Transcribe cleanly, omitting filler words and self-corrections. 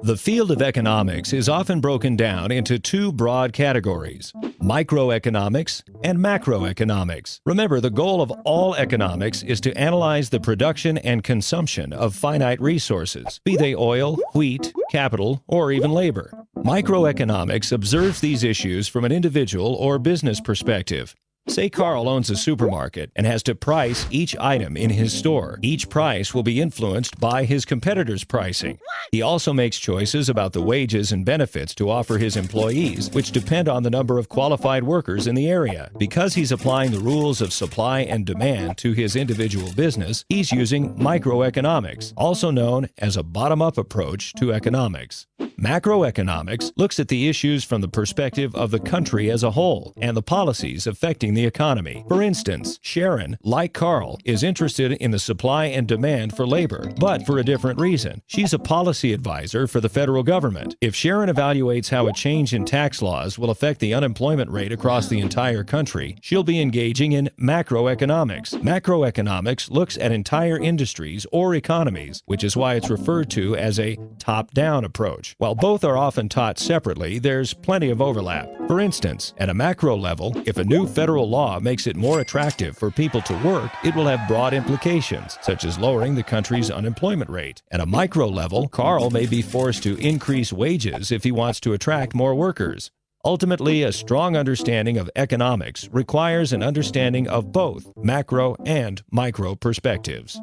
The field of economics is often broken down into two broad categories: microeconomics and macroeconomics. Remember, the goal of all economics is to analyze the production and consumption of finite resources, be they oil, wheat, capital, or even labor. Microeconomics observes these issues from an individual or business perspective. Say Carl owns a supermarket and has to price each item in his store. Each price will be influenced by his competitor's pricing. He also makes choices about the wages and benefits to offer his employees, which depend on the number of qualified workers in the area. Because he's applying the rules of supply and demand to his individual business, he's using microeconomics, also known as a bottom-up approach to economics. Macroeconomics looks at the issues from the perspective of the country as a whole and the policies affecting the economy. For instance, Sharon, like Carl, is interested in the supply and demand for labor, but for a different reason. She's a policy advisor for the federal government. If Sharon evaluates how a change in tax laws will affect the unemployment rate across the entire country, she'll be engaging in macroeconomics. Macroeconomics looks at entire industries or economies, which is why it's referred to as a top-down approach. While both are often taught separately, there's plenty of overlap. For instance, at a macro level, if a new federal law makes it more attractive for people to work, it will have broad implications, such as lowering the country's unemployment rate. At a micro level, Carl may be forced to increase wages if he wants to attract more workers. Ultimately, a strong understanding of economics requires an understanding of both macro and micro perspectives.